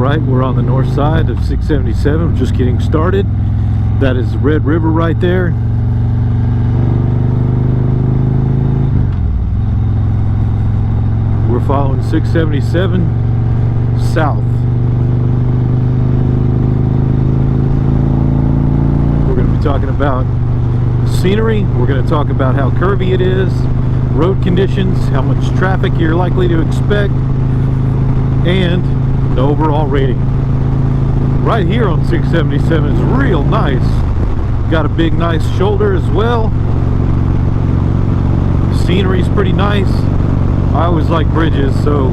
Alright, we're on the north side of 677, just getting started. That is Red River right there. We're following 677 south. We're going to be talking about scenery. We're going to talk about how curvy it is, road conditions, how much traffic you're likely to expect, and the overall rating. Right here on 677 is real nice. Got a big nice shoulder as well. Scenery's pretty nice. I always like bridges, so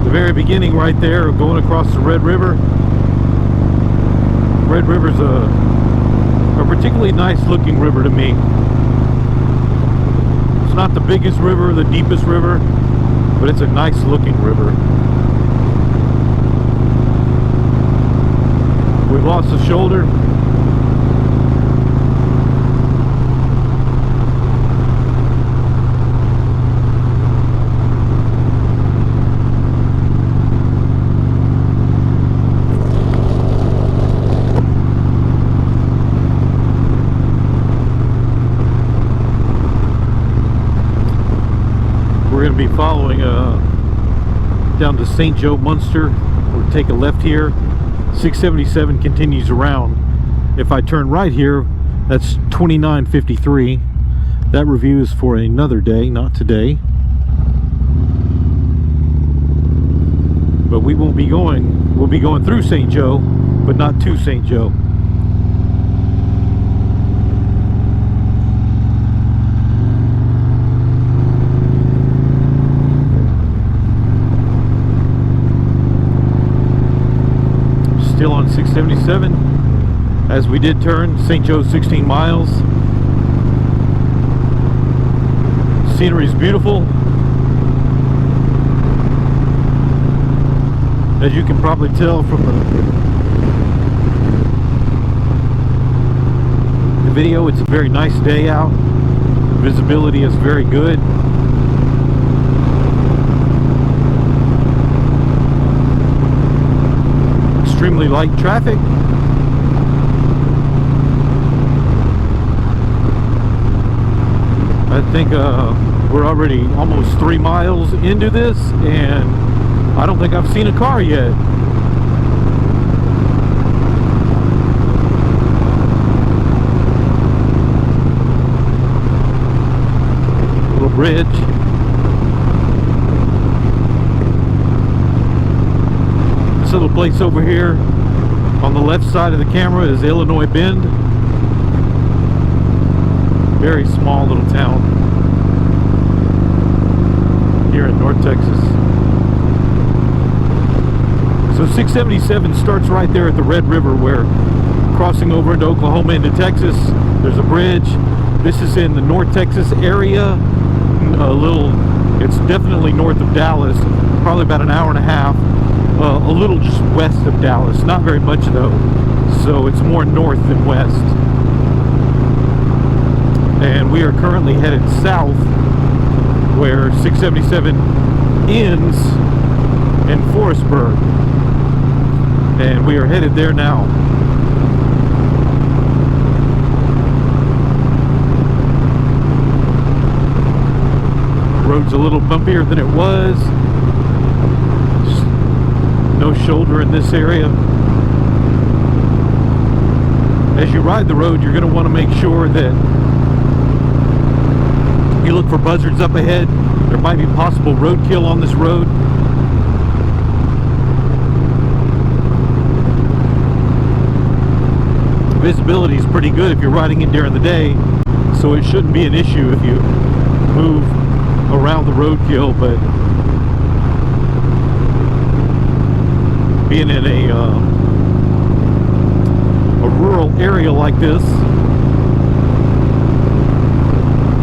the very beginning right there, going across the Red River. Red River's a particularly nice looking river to me. It's not the biggest river, the deepest river, but it's a nice looking river. We've lost the shoulder. We're going to be following down to St. Joe, Munster. We'll take a left here. 677 continues around. If I turn right here, that's 2953. That review is for another day, not today. But we won't be going, we'll be going through St. Joe, but not to St. Joe. Still on 677 as we did turn. St. Joe's 16 miles. Scenery is beautiful, as you can probably tell from the video. It's a very nice day out. Visibility is very good. Extremely light traffic. I think we're already almost 3 miles into this, and I don't think I've seen a car yet. Little bridge. Little place over here on the left side of the camera is Illinois Bend. Very small little town here in North Texas. So 677 starts right there at the Red River, where crossing over into Oklahoma into Texas, there's a bridge. This is in the North Texas area. It's definitely north of Dallas, probably about an hour and a half. A little just west of Dallas, not very much though, so it's more north than west. And we are currently headed south, where 677 ends in Forestburg, and we are headed there now. The road's a little bumpier than it was. No shoulder in this area. As you ride the road, you're going to want to make sure that you look for buzzards up ahead. There might be possible roadkill on this road. Visibility is pretty good if you're riding it during the day, so it shouldn't be an issue if you move around the roadkill, but being in a rural area like this,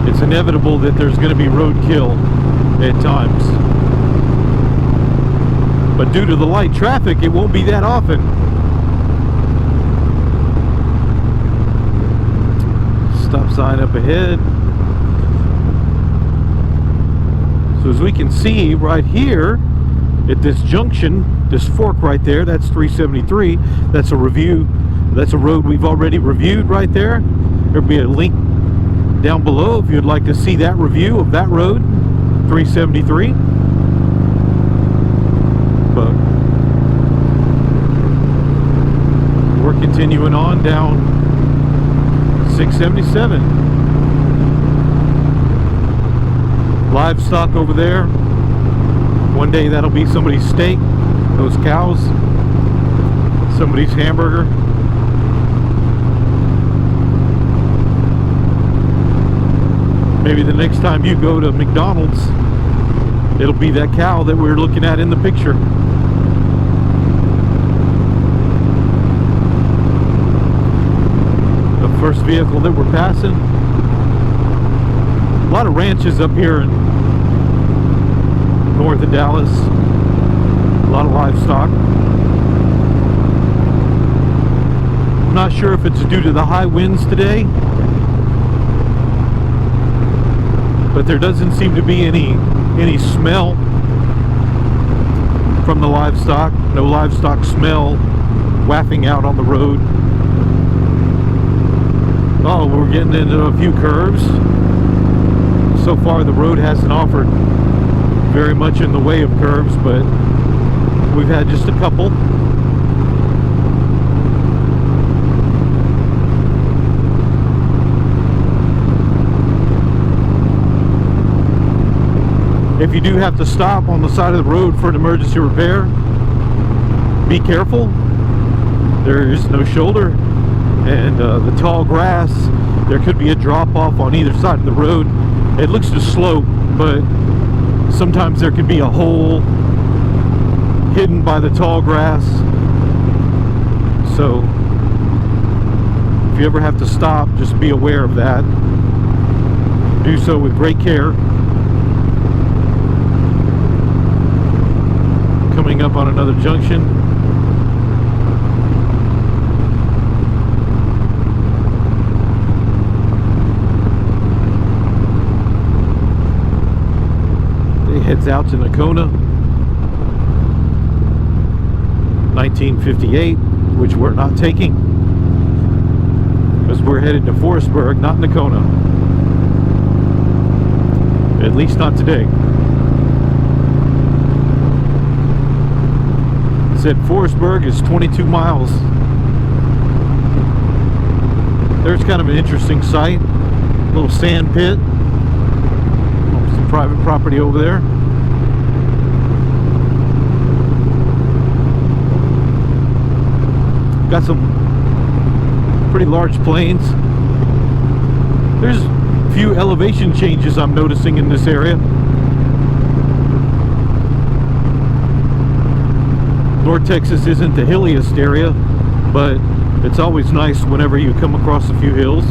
it's inevitable that there's going to be roadkill at times. But due to the light traffic, it won't be that often. Stop sign up ahead. So as we can see right here, at this junction, this fork right there, that's 373. That's a review. That's a road we've already reviewed right there. There'll be a link down below if you'd like to see that review of that road, 373. But we're continuing on down 677. Livestock over there. One day that'll be somebody's steak, those cows, somebody's hamburger. Maybe the next time you go to McDonald's, it'll be that cow that we're looking at in the picture. The first vehicle that we're passing. A lot of ranches up here in north of Dallas. A lot of livestock. I'm not sure if it's due to the high winds today, but there doesn't seem to be any smell from the livestock. No livestock smell wafting out on the road. Oh, we're getting into a few curves. So far the road hasn't offered very much in the way of curves, but we've had just a couple. If you do have to stop on the side of the road for an emergency repair, be careful. There is no shoulder, and the tall grass, there could be a drop off on either side of the road. It looks to slope, but sometimes there could be a hole hidden by the tall grass. So if you ever have to stop, just be aware of that. Do so with great care. Coming up on another junction. It heads out to Nakona, 1958, which we're not taking because we're headed to Forestburg, not Nakona. At least not today. Said Forestburg is 22 miles. There's kind of an interesting site, a little sand pit, some private property over there. Got some pretty large plains. There's a few elevation changes I'm noticing in this area. North Texas isn't the hilliest area, but it's always nice whenever you come across a few hills.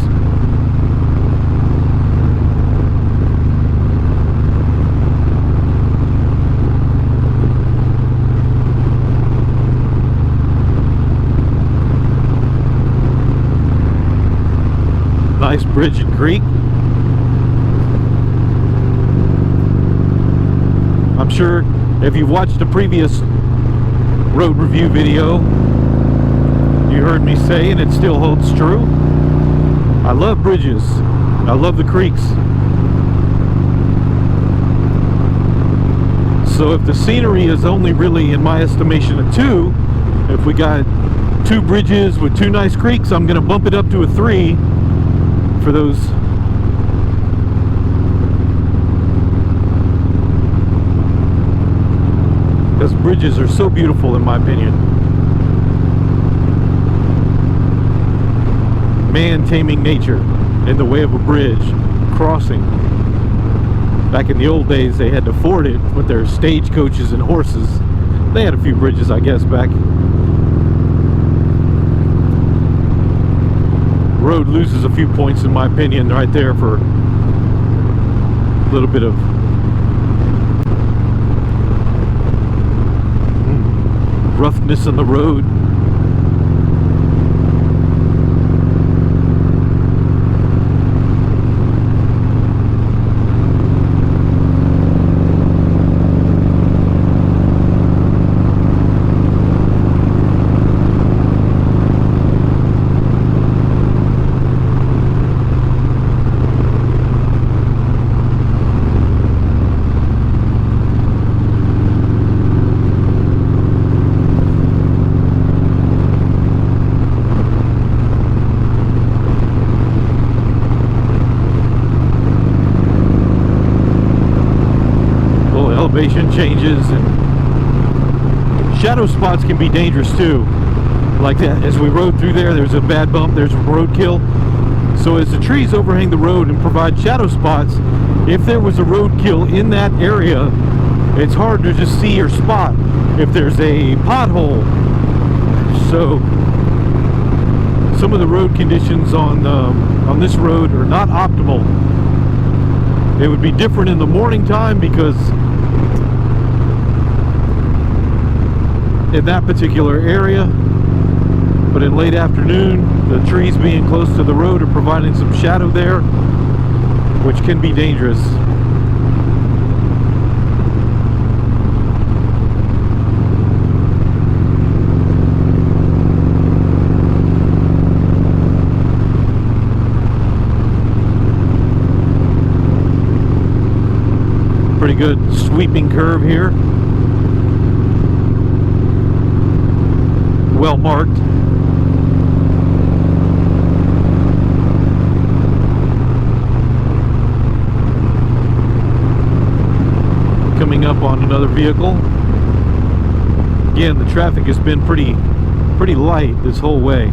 Nice bridge and creek. I'm sure if you've watched a previous road review video, you heard me say, and it still holds true, I love bridges. I love the creeks. So if the scenery is only really, in my estimation, a 2, if we got 2 bridges with 2 nice creeks, I'm going to bump it up to a 3 for those. Because bridges are so beautiful, in my opinion. Man taming nature in the way of a bridge crossing. Back in the old days, they had to ford it with their stagecoaches and horses. They had a few bridges, I guess, back. Road loses a few points, in my opinion, right there for a little bit of roughness in the road. elevation changes, and shadow spots can be dangerous too. Like that, as we rode through there's a bad bump, there's roadkill. So as the trees overhang the road and provide shadow spots, if there was a roadkill in that area, it's hard to just see or spot if there's a pothole. So some of the road conditions on this road are not optimal. It would be different in the morning time because in that particular area, but in late afternoon, the trees being close to the road are providing some shadow there, which can be dangerous. Pretty good sweeping curve here. Well marked. Coming up on another vehicle. Again, the traffic has been pretty light this whole way.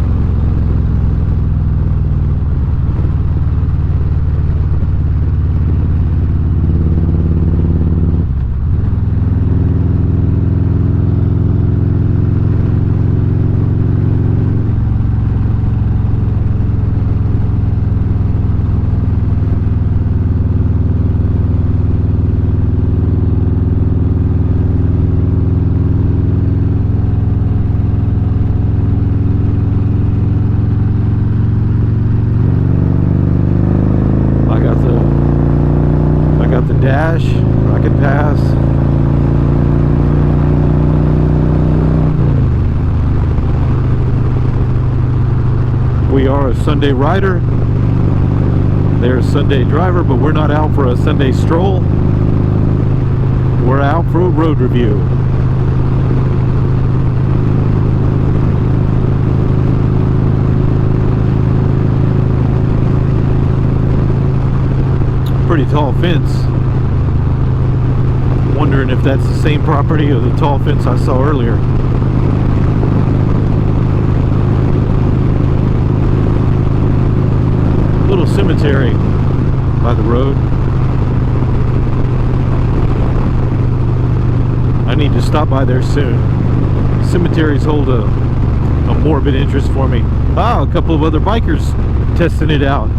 Dash, I can pass. We are a Sunday rider. They're a Sunday driver, but we're not out for a Sunday stroll. We're out for a road review. Pretty tall fence. Wondering if that's the same property or the tall fence I saw earlier. Little cemetery by the road. I need to stop by there soon. Cemeteries hold a morbid interest for me. Ah, a couple of other bikers testing it out.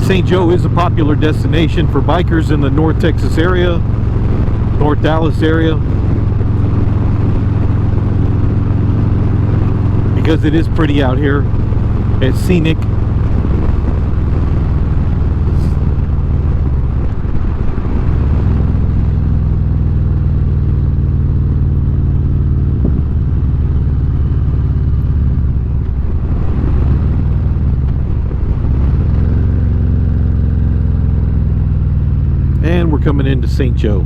St. Joe is a popular destination for bikers in the North Texas area, North Dallas area, because it is pretty out here. It's scenic. And we're coming into St. Joe.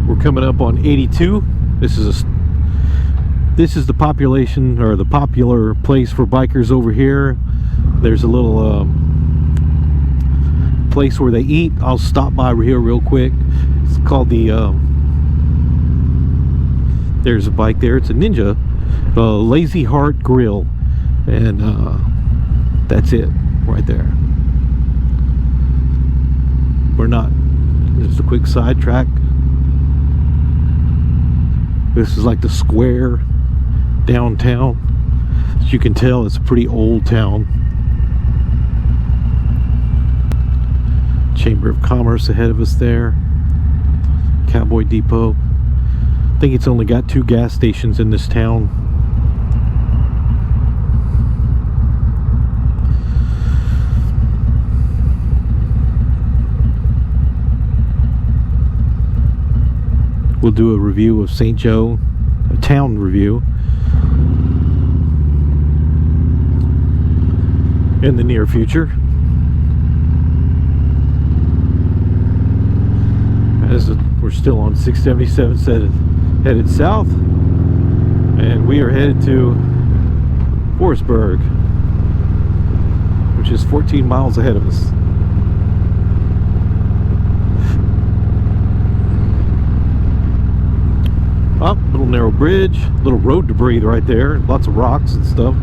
We're coming up on 82. This is the population, or the popular place for bikers over here. There's a little place where they eat. I'll stop by here real quick. It's called the there's a bike there. It's a Ninja, Lazy Heart Grill, and that's it right there. We're not, just a quick sidetrack. This is like the square downtown. As you can tell, it's a pretty old town. Chamber of Commerce ahead of us there. Cowboy Depot. I think it's only got 2 gas stations in this town. We'll do a review of St. Joe, a town review. in the near future. As we're still on 677 headed south, and we are headed to Forestburg, which is 14 miles ahead of us. Up, little narrow bridge, little road debris right there, lots of rocks and stuff.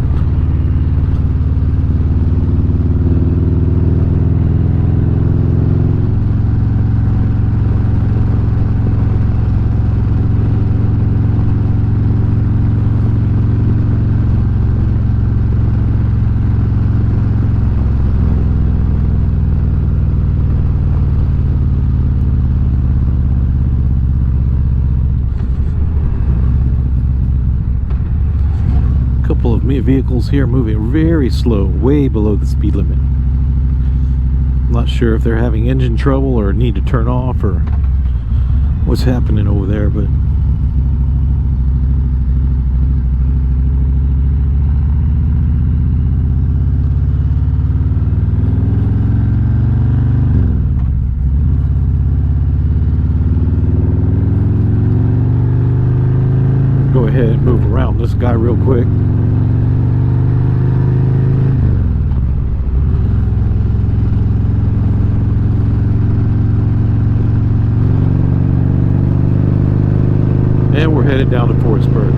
Vehicles here moving very slow, way below the speed limit. I'm not sure if they're having engine trouble or need to turn off or what's happening over there, but go ahead and move around this guy real quick. And we're headed down to Forestburg.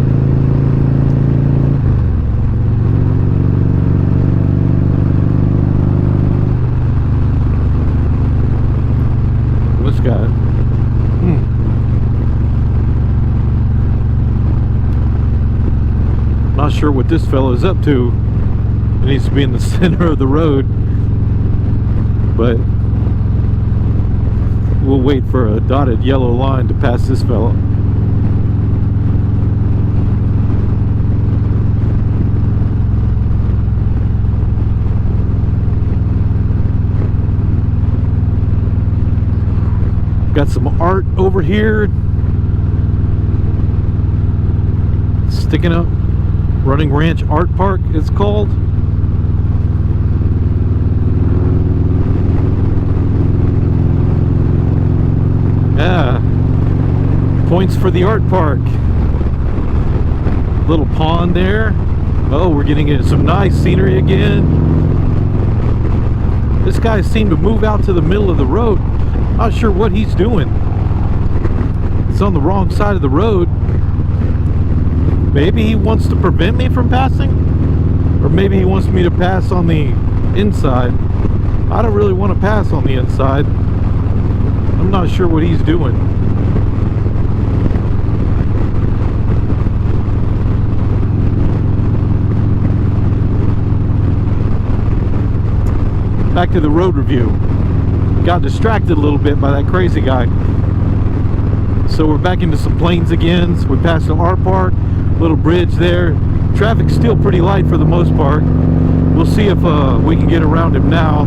This guy. Not sure what this fellow is up to. It needs to be in the center of the road. But we'll wait for a dotted yellow line to pass this fellow. Got some art over here sticking up. Running Ranch Art Park, it's called. Yeah, points for the art park. Little pond there. Oh, we're getting into some nice scenery again. This guy seemed to move out to the middle of the road. Not sure what he's doing. It's on the wrong side of the road. Maybe he wants to prevent me from passing, or maybe he wants me to pass on the inside. I don't really want to pass on the inside. I'm not sure what he's doing. Back to the road review. Got distracted a little bit by that crazy guy. So we're back into some plains again. So we passed the art park, little bridge there. Traffic's still pretty light for the most part. We'll see if we can get around him now.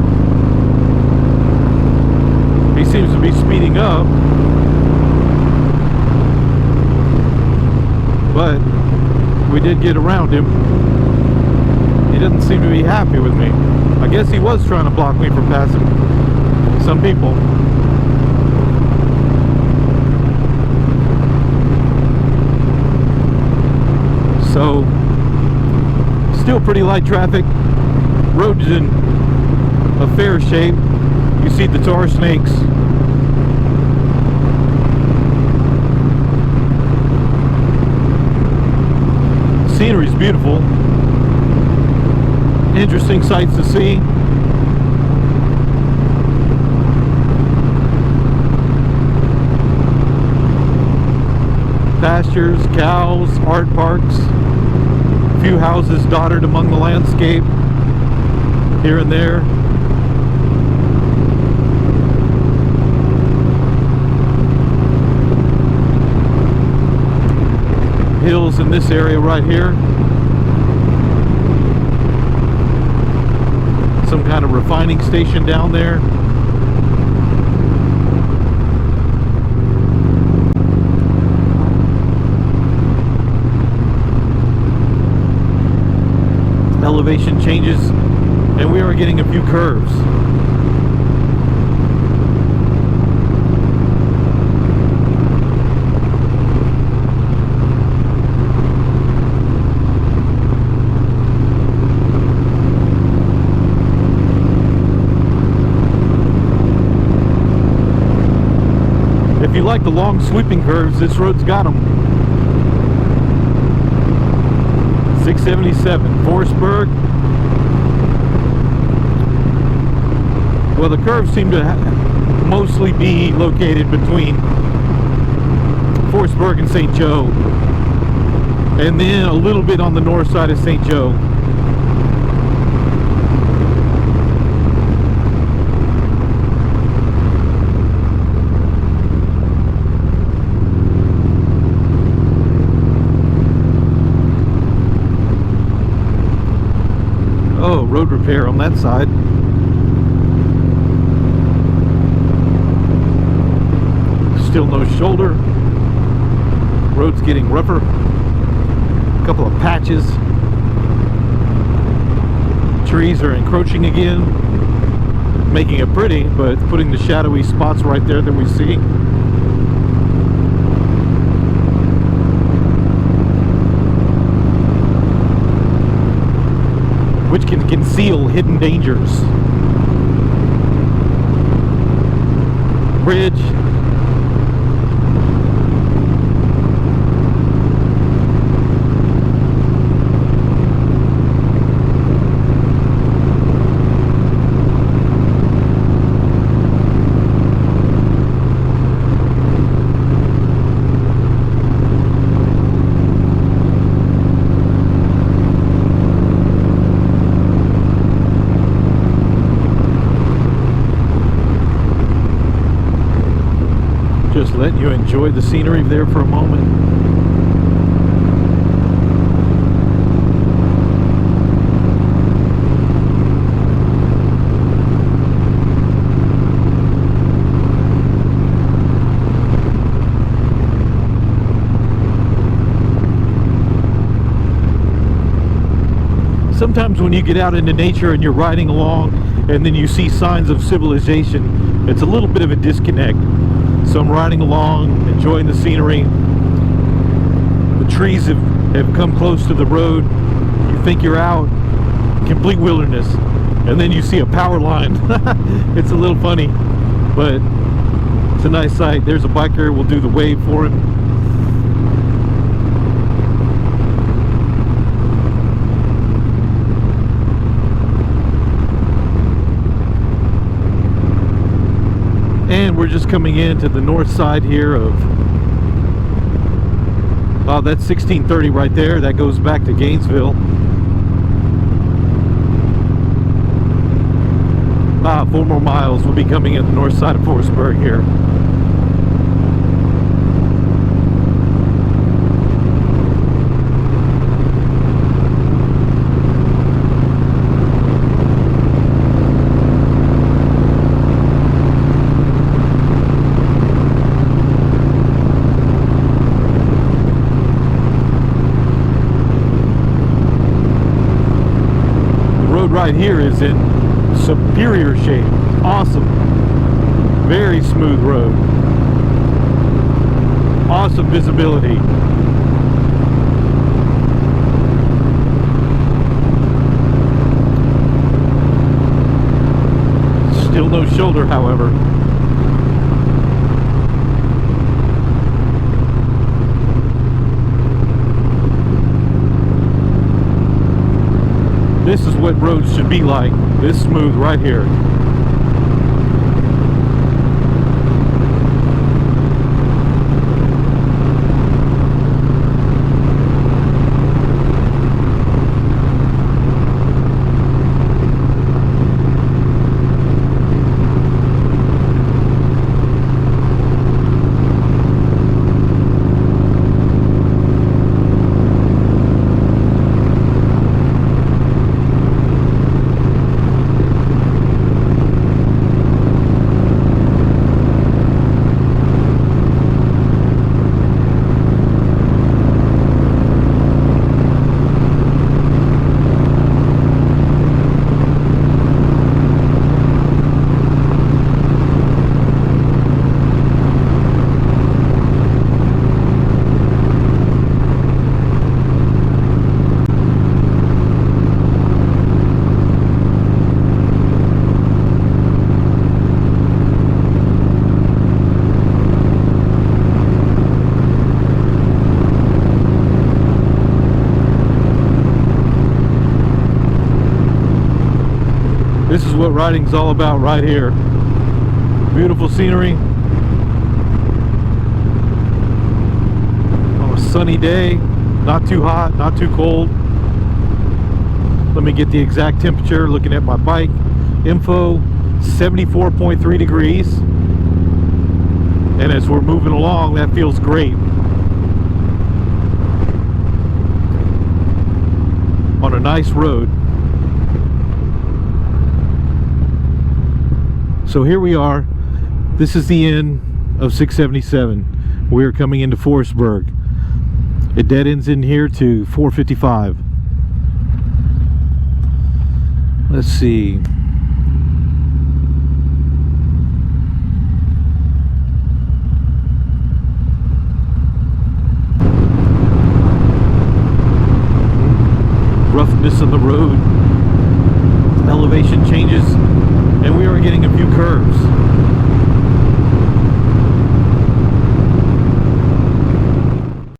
He seems to be speeding up, but we did get around him. He doesn't seem to be happy with me. I guess he was trying to block me from passing some people. So, still pretty light traffic. Road's in a fair shape. You see the tar snakes. Scenery's beautiful. Interesting sights to see. Pastures, cows, art parks, a few houses dotted among the landscape here and there. Hills in this area right here. Some kind of refining station down there. Elevation changes and we are getting a few curves. If you like the long sweeping curves, this road's got them. 677 Forestburg. Well, the curves seem to mostly be located between Forestburg and St. Joe, and then a little bit on the north side of St. Joe. Oh, road repair on that side. Still no shoulder. Road's getting rougher. A couple of patches. Trees are encroaching again, making it pretty, but putting the shadowy spots right there that we see. Which can conceal hidden dangers. Bridge. Just letting you enjoy the scenery there for a moment. Sometimes when you get out into nature and you're riding along and then you see signs of civilization, it's a little bit of a disconnect. So I'm riding along, enjoying the scenery. The trees have come close to the road. You think you're out, complete wilderness, and then you see a power line. It's a little funny, but it's a nice sight. There's a biker. We'll do the wave for him. And we're just coming into the north side here of, oh, that's 1630 right there. That goes back to Gainesville. 4 more miles. We'll be coming in the north side of Forestburg here. Right here is in superior shape. Awesome. Very smooth road. Awesome visibility. Still no shoulder, however. This is what roads should be like. This smooth right here. what riding's all about right here. Beautiful scenery on a sunny day, not too hot, not too cold. Let me get the exact temperature. Looking at my bike info, 74.3 degrees, and as we're moving along, that feels great on a nice road. So here we are. This is the end of 677. We're coming into Forestburg. It dead ends in here to 455. Let's see. Roughness of the road, elevation changes, and we are getting a few curves.